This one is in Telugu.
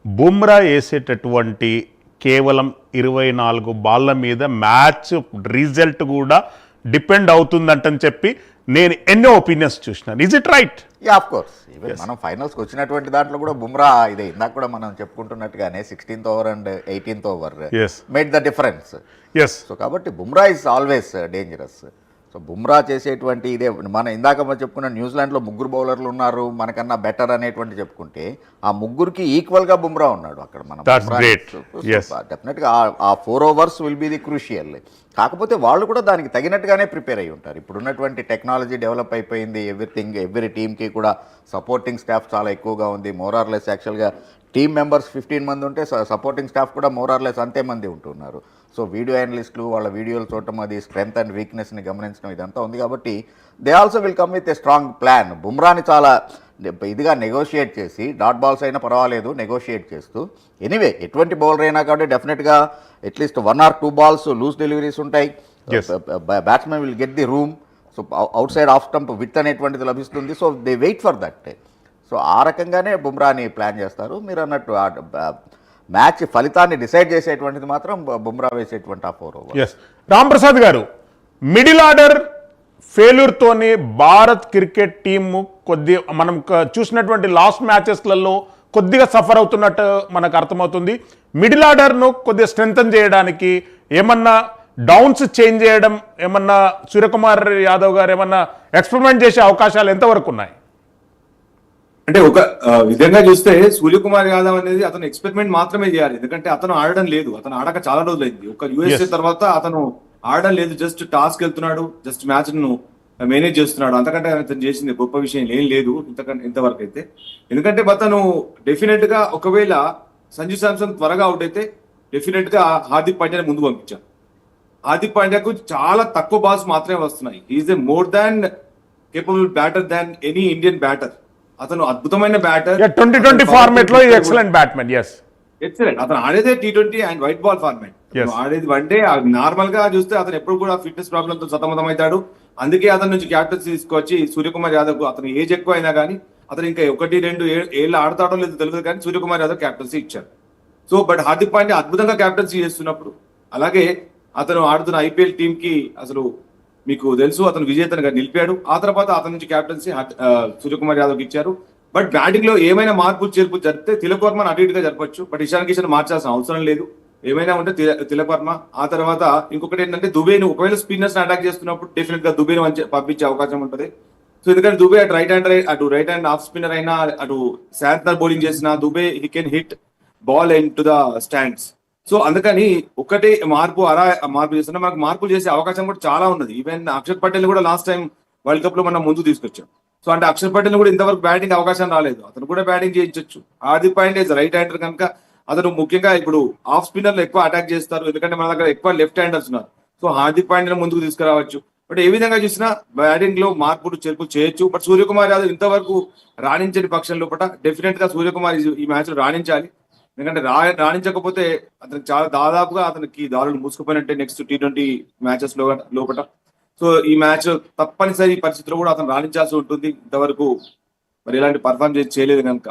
బుమ్రా వేసేటటువంటి కేవలం 24 బాళ్ళ మీద మ్యాచ్ రిజల్ట్ కూడా డిపెండ్ అవుతుందంటని చెప్పి నేను ఎన్నో ఒపీనియన్స్ చూసినాను. Is it right? Yeah, of course. Even మనం ఫైనల్స్కి వచ్చినటువంటి దాంట్లో కూడా బుమ్రా ఇదే ఇందాక కూడా మనం చెప్పుకుంటున్నట్టుగానే 16th over and 18th over made the difference. So కాబట్టి Bumrah is always dangerous. So Bumrah చేసేటువంటి ఇదే మనం ఇందాక మనం చెప్పుకున్న న్యూజిలాండ్లో 3 బౌలర్లు ఉన్నారు మనకన్నా బెటర్ అనేటువంటి చెప్పుకుంటే ఆ 3కి ఈక్వల్గా బుమ్రా ఉన్నాడు అక్కడ. మనం డెఫినెట్గా ఆ 4 overs will be the crucial. కాకపోతే వాళ్ళు కూడా దానికి తగినట్టుగానే ప్రిపేర్ అయ్యి ఉంటారు. ఇప్పుడున్నటువంటి టెక్నాలజీ డెవలప్ అయిపోయింది. ఎవ్రీ టీమ్కి కూడా సపోర్టింగ్ స్టాఫ్ చాలా ఎక్కువగా ఉంది. మోరార్లెస్ యాక్చువల్గా టీమ్ మెంబర్స్ 15 మంది ఉంటే సపోర్టింగ్ స్టాఫ్ కూడా మోరార్లెస్ అంతే మంది ఉంటున్నారు. సో వీడియో అనలిస్టులు వాళ్ళ వీడియోలు చూడటం, అది స్ట్రెంగ్త్ అండ్ వీక్నెస్ని గమనించడం ఇదంతా ఉంది. కాబట్టి they also will come with a strong plan. బుమ్రాని చాలా ఇదిగా నెగోషియేట్ చేసి డాట్ బాల్స్ అయినా పర్వాలేదు నెగోషియేట్ చేస్తూ ఎనీవే ఎటువంటి బౌలర్ అయినా కాబట్టి డెఫినెట్గా at least 1 or 2 balls loose deliveries ఉంటాయి. Batsmen will get the room. So outside off stump with అనేటువంటిది లభిస్తుంది. So they wait for that. So ఆ రకంగానే బుమ్రాని ప్లాన్ చేస్తారు. మీరు అన్నట్టు మ్యాచ్ ఫలితాన్ని డిసైడ్ చేసేటువంటిది మాత్రం బుమ్రా వేసేటువంటి ఆ 4 overs. రాంప్రసాద్ గారు, మిడిల్ ఆర్డర్ ఫెయిల్యూర్తోని భారత్ క్రికెట్ టీము మనం చూసినటువంటి లాస్ట్ మ్యాచెస్లలో కొద్దిగా సఫర్ అవుతున్నట్టు మనకు అర్థమవుతుంది. మిడిల్ ఆర్డర్ను కొద్దిగా స్ట్రెంగ్తన్ చేయడానికి ఏమన్నా డౌన్స్ చేంజ్ చేయడం, ఏమన్నా సూర్యకుమార్ యాదవ్ గారు ఏమన్నా ఎక్స్పెరిమెంట్ చేసే అవకాశాలు ఎంతవరకు ఉన్నాయి? అంటే ఒక విధంగా చూస్తే సూర్యకుమార్ యాదవ్ అనేది అతను ఎక్స్పెరిమెంట్ మాత్రమే చేయాలి. ఎందుకంటే అతను ఆడడం లేదు. అతను ఆడక చాలా రోజులైంది. ఒక యూఎస్ఏ తర్వాత అతను ఆడడం లేదు. జస్ట్ టాస్క్ వెళ్తున్నాడు, జస్ట్ మ్యాచ్ ను మేనేజ్ చేస్తున్నాడు. అంతకంటే అతను చేసింది గొప్ప విషయం ఏం లేదు ఇంతవరకు అయితే. ఎందుకంటే అతను డెఫినెట్ గా ఒకవేళ సంజు శాంసన్ త్వరగా అవుట్ అయితే డెఫినెట్ గా హార్దిక్ పాండ్యాని ముందు పంపించారు. హార్దిక్ పాండ్యాకు చాలా తక్కువ బాల్స్ మాత్రమే వస్తున్నాయి. Is a more than capable batter than any Indian batter. అతను అద్భుతమైన బ్యాటర్. 2020 ఫార్మాట్ లో ఎక్సలెంట్ బ్యాట్స్మెన్. ఎక్సలెంట్. అతను ఆడేదే T20 and white ball format. ఆడేది వన్డే. నార్మల్ గా చూస్తే అతను ఎప్పుడు కూడా ఫిట్నెస్ ప్రాబ్లమ్ తో సతమతం అవుతాడు. అందుకే అతని నుంచి క్యాప్టెన్సీ తీసుకొచ్చి సూర్యకుమార్ యాదవ్ అతను ఏజ్ ఎక్కువ అయినా కానీ అతను ఇంకా 1-2 ఏళ్ళు ఆడతాడో లేదో తెలియదు కానీ సూర్యకుమార్ యాదవ్ క్యాప్టెన్సీ ఇచ్చారు. సో బట్ హార్దిక్ పాండ్యా అద్భుతంగా క్యాప్టెన్సీ చేస్తున్నప్పుడు, అలాగే అతను ఆడుతున్న IPL టీమ్ కి అసలు మీకు తెలుసు అతను విజేతగా నిలిపాడు. ఆ తర్వాత అతని నుంచి క్యాప్టెన్సీ సూర్యకుమార్ యాదవ్కి ఇచ్చారు. బట్ బ్యాటింగ్ లో ఏమైనా మార్పులు చేర్పు జరిపితే తిలక్ వర్మను అటు ఇటుగా జరపచ్చు. బట్ ఇషాన్ కిషన్ మార్చాల్సిన అవసరం లేదు. ఏమైనా ఉంటే తిలక్ వర్మ. ఆ తర్వాత ఇంకొకటి ఏంటంటే దుబేను ఒకవేళ స్పిన్నర్స్ అటాక్ చేస్తున్నప్పుడు డెఫినెట్ గా దుబేను పంపించే అవకాశం ఉంటుంది. సో ఎందుకంటే దుబే అటు రైట్ హ్యాండ్ ఆఫ్ స్పిన్నర్ అయినా, అటు శాంతనర్ బౌలింగ్ చేసిన Dube he can hit ball into the stands. So అందుకని ఒకటే మార్పు చేస్తున్నా మనకు మార్పులు చేసే అవకాశం కూడా చాలా ఉన్నది. ఈవెన్ అక్షర్ పటేల్ కూడా లాస్ట్ టైం వరల్డ్ కప్ లో మనం ముందు తీసుకొచ్చాం. సో అంటే అక్షర్ పటేల్ కూడా ఇంతవరకు బ్యాటింగ్ అవకాశం రాలేదు. అతను కూడా బ్యాటింగ్ చేయించవచ్చు. హార్దిక్ పాండ్యా రైట్ హ్యాండర్ కనుక అతను ముఖ్యంగా ఇప్పుడు ఆఫ్ స్పిన్నర్లు ఎక్కువ అటాక్ చేస్తారు. ఎందుకంటే మన దగ్గర ఎక్కువ లెఫ్ట్ హ్యాండర్స్ ఉన్నారు. సో హార్దిక్ పాండ్యాను ముందుకు తీసుకురావచ్చు. బట్ ఏ విధంగా చూసినా బ్యాటింగ్ లో మార్పులు చేర్పులు చేయొచ్చు. బట్ సూర్యకుమార్ యాదవ్ ఇంతవరకు రాణించని పక్షం లోపల డెఫినెట్ గా సూర్యకుమార్ ఈ మ్యాచ్ లో రాణించాలి. ఎందుకంటే రాణించకపోతే అతనికి చాలా దాదాపుగా అతనికి దారులు మూసుకుపోయినట్టే నెక్స్ట్ T20 మ్యాచెస్ లోపల. సో ఈ మ్యాచ్ తప్పనిసరి పరిస్థితిలో కూడా అతను రాణించాల్సి ఉంటుంది. ఇంతవరకు మరి ఇలాంటి పర్ఫార్మ్ చేయలేదు కనుక.